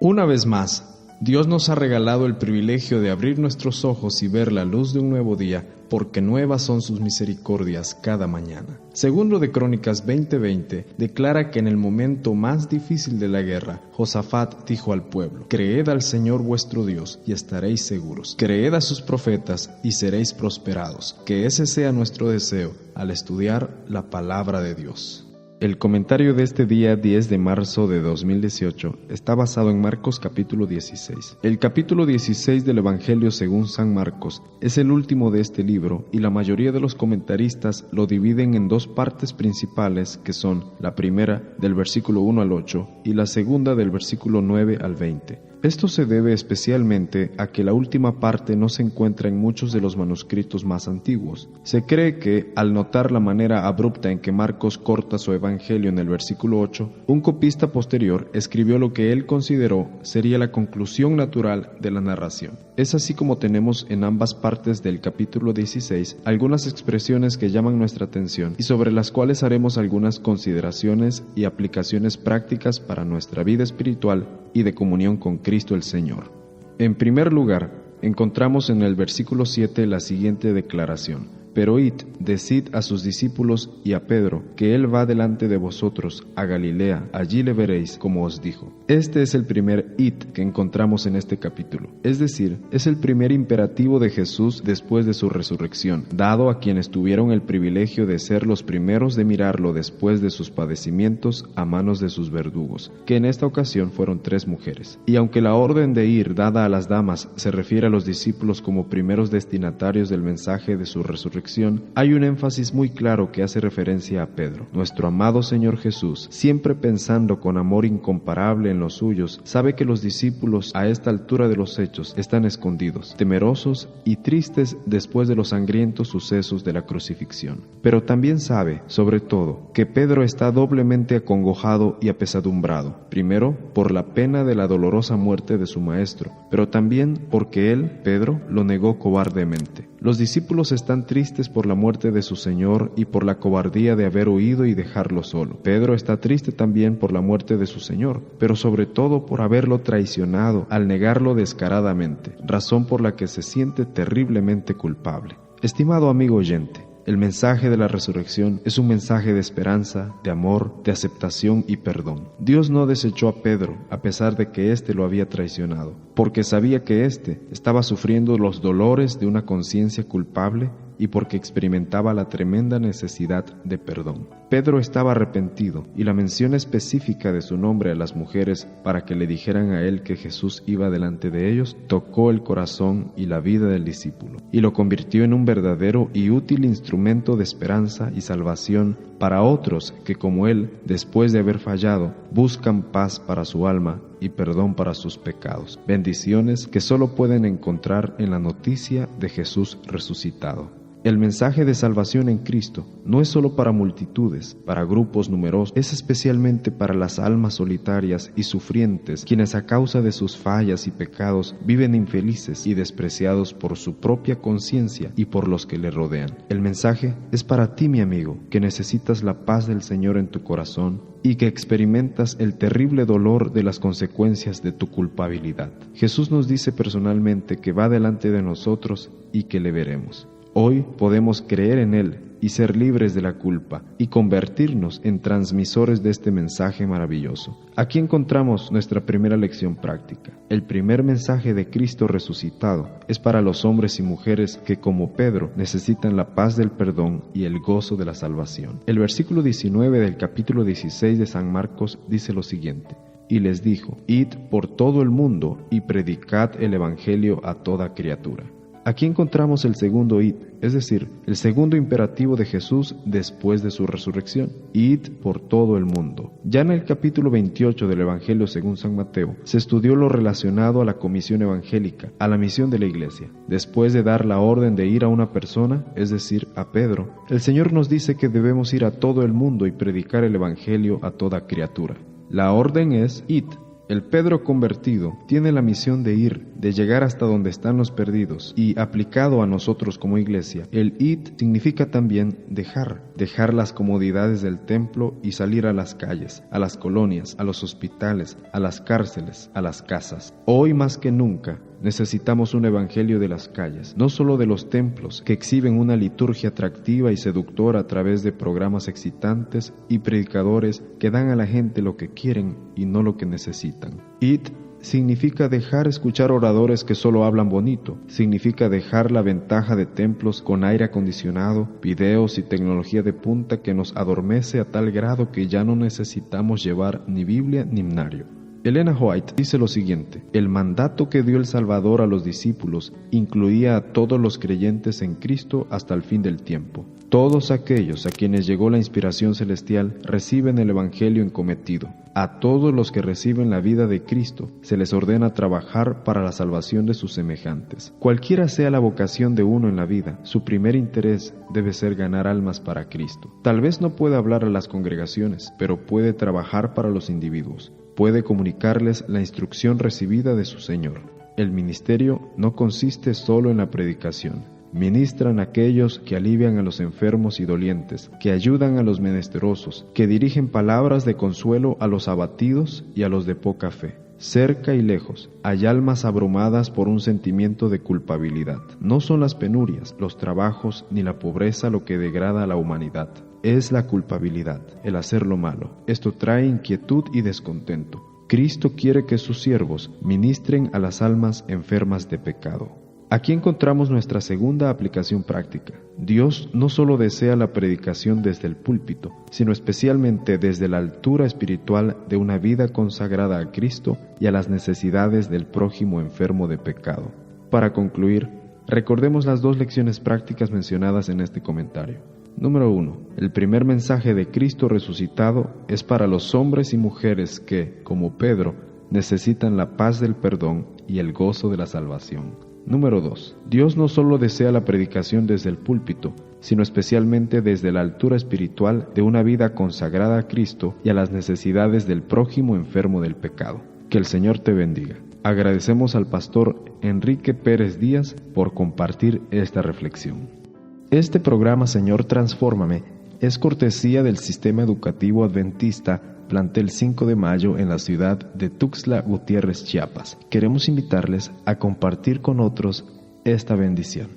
Una vez más, Dios nos ha regalado el privilegio de abrir nuestros ojos y ver la luz de un nuevo día, porque nuevas son sus misericordias cada mañana. Segundo de Crónicas 20:20 declara que en el momento más difícil de la guerra, Josafat dijo al pueblo: «Creed al Señor vuestro Dios y estaréis seguros. Creed a sus profetas y seréis prosperados». Que ese sea nuestro deseo al estudiar la palabra de Dios. El comentario de este día 10 de marzo de 2018 está basado en Marcos capítulo 16. El capítulo 16 del Evangelio según San Marcos es el último de este libro y la mayoría de los comentaristas lo dividen en dos partes principales, que son la primera del versículo 1 al 8 y la segunda del versículo 9 al 20. Esto se debe especialmente a que la última parte no se encuentra en muchos de los manuscritos más antiguos. Se cree que, al notar la manera abrupta en que Marcos corta su evangelio en el versículo 8, un copista posterior escribió lo que él consideró sería la conclusión natural de la narración. Es así como tenemos en ambas partes del capítulo 16 algunas expresiones que llaman nuestra atención y sobre las cuales haremos algunas consideraciones y aplicaciones prácticas para nuestra vida espiritual y de comunión con Cristo el Señor. En primer lugar, encontramos en el versículo 7 la siguiente declaración: «Pero id, decid a sus discípulos y a Pedro, que él va delante de vosotros a Galilea, allí le veréis, como os dijo». Este es el primer id que encontramos en este capítulo, es decir, es el primer imperativo de Jesús después de su resurrección, dado a quienes tuvieron el privilegio de ser los primeros de mirarlo después de sus padecimientos a manos de sus verdugos, que en esta ocasión fueron 3 mujeres. Y aunque la orden de ir dada a las damas se refiere a los discípulos como primeros destinatarios del mensaje de su resurrección, hay un énfasis muy claro que hace referencia a Pedro. Nuestro amado Señor Jesús, siempre pensando con amor incomparable en los suyos, sabe que los discípulos a esta altura de los hechos están escondidos, temerosos y tristes después de los sangrientos sucesos de la crucifixión. Pero también sabe, sobre todo, que Pedro está doblemente acongojado y apesadumbrado, primero por la pena de la dolorosa muerte de su maestro, pero también porque él, Pedro, lo negó cobardemente. Los discípulos están tristes por la muerte de su Señor y por la cobardía de haber huido y dejarlo solo. Pedro está triste también por la muerte de su Señor, pero sobre todo por haberlo traicionado al negarlo descaradamente, razón por la que se siente terriblemente culpable. Estimado amigo oyente, el mensaje de la resurrección es un mensaje de esperanza, de amor, de aceptación y perdón. Dios no desechó a Pedro a pesar de que éste lo había traicionado, porque sabía que éste estaba sufriendo los dolores de una conciencia culpable y porque experimentaba la tremenda necesidad de perdón. Pedro estaba arrepentido, y la mención específica de su nombre a las mujeres para que le dijeran a él que Jesús iba delante de ellos tocó el corazón y la vida del discípulo, y lo convirtió en un verdadero y útil instrumento de esperanza y salvación para otros que, como él, después de haber fallado, buscan paz para su alma y perdón para sus pecados. Bendiciones que solo pueden encontrar en la noticia de Jesús resucitado. El mensaje de salvación en Cristo no es solo para multitudes, para grupos numerosos, es especialmente para las almas solitarias y sufrientes, quienes a causa de sus fallas y pecados viven infelices y despreciados por su propia conciencia y por los que le rodean. El mensaje es para ti, mi amigo, que necesitas la paz del Señor en tu corazón y que experimentas el terrible dolor de las consecuencias de tu culpabilidad. Jesús nos dice personalmente que va delante de nosotros y que le veremos. Hoy podemos creer en Él y ser libres de la culpa y convertirnos en transmisores de este mensaje maravilloso. Aquí encontramos nuestra primera lección práctica. El primer mensaje de Cristo resucitado es para los hombres y mujeres que, como Pedro, necesitan la paz del perdón y el gozo de la salvación. El versículo 19 del capítulo 16 de San Marcos dice lo siguiente: «Y les dijo: id por todo el mundo y predicad el evangelio a toda criatura». Aquí encontramos el segundo id, es decir, el segundo imperativo de Jesús después de su resurrección: id por todo el mundo. Ya en el capítulo 28 del Evangelio según San Mateo, se estudió lo relacionado a la comisión evangélica, a la misión de la iglesia. Después de dar la orden de ir a una persona, es decir, a Pedro, el Señor nos dice que debemos ir a todo el mundo y predicar el evangelio a toda criatura. La orden es id. El Pedro convertido tiene la misión de ir, de llegar hasta donde están los perdidos, y aplicado a nosotros como iglesia, el id significa también dejar las comodidades del templo y salir a las calles, a las colonias, a los hospitales, a las cárceles, a las casas. Hoy más que nunca, necesitamos un evangelio de las calles, no solo de los templos, que exhiben una liturgia atractiva y seductora a través de programas excitantes y predicadores que dan a la gente lo que quieren y no lo que necesitan. Id significa dejar escuchar oradores que solo hablan bonito, significa dejar la ventaja de templos con aire acondicionado, videos y tecnología de punta que nos adormece a tal grado que ya no necesitamos llevar ni Biblia ni himnario. Elena White dice lo siguiente: el mandato que dio el Salvador a los discípulos incluía a todos los creyentes en Cristo hasta el fin del tiempo. Todos aquellos a quienes llegó la inspiración celestial reciben el Evangelio encometido. A todos los que reciben la vida de Cristo se les ordena trabajar para la salvación de sus semejantes. Cualquiera sea la vocación de uno en la vida, su primer interés debe ser ganar almas para Cristo. Tal vez no pueda hablar a las congregaciones, pero puede trabajar para los individuos. Puede comunicarles la instrucción recibida de su Señor. El ministerio no consiste solo en la predicación. Ministran a aquellos que alivian a los enfermos y dolientes, que ayudan a los menesterosos, que dirigen palabras de consuelo a los abatidos y a los de poca fe. Cerca y lejos, hay almas abrumadas por un sentimiento de culpabilidad. No son las penurias, los trabajos ni la pobreza lo que degrada a la humanidad. Es la culpabilidad, el hacer lo malo. Esto trae inquietud y descontento. Cristo quiere que sus siervos ministren a las almas enfermas de pecado. Aquí encontramos nuestra segunda aplicación práctica. Dios no solo desea la predicación desde el púlpito, sino especialmente desde la altura espiritual de una vida consagrada a Cristo y a las necesidades del prójimo enfermo de pecado. Para concluir, recordemos las dos lecciones prácticas mencionadas en este comentario. Número 1. El primer mensaje de Cristo resucitado es para los hombres y mujeres que, como Pedro, necesitan la paz del perdón y el gozo de la salvación. Número 2. Dios no solo desea la predicación desde el púlpito, sino especialmente desde la altura espiritual de una vida consagrada a Cristo y a las necesidades del prójimo enfermo del pecado. Que el Señor te bendiga. Agradecemos al pastor Enrique Pérez Díaz por compartir esta reflexión. Este programa Señor Transfórmame es cortesía del Sistema Educativo Adventista Plantel 5 de Mayo en la ciudad de Tuxtla Gutiérrez, Chiapas. Queremos invitarles a compartir con otros esta bendición.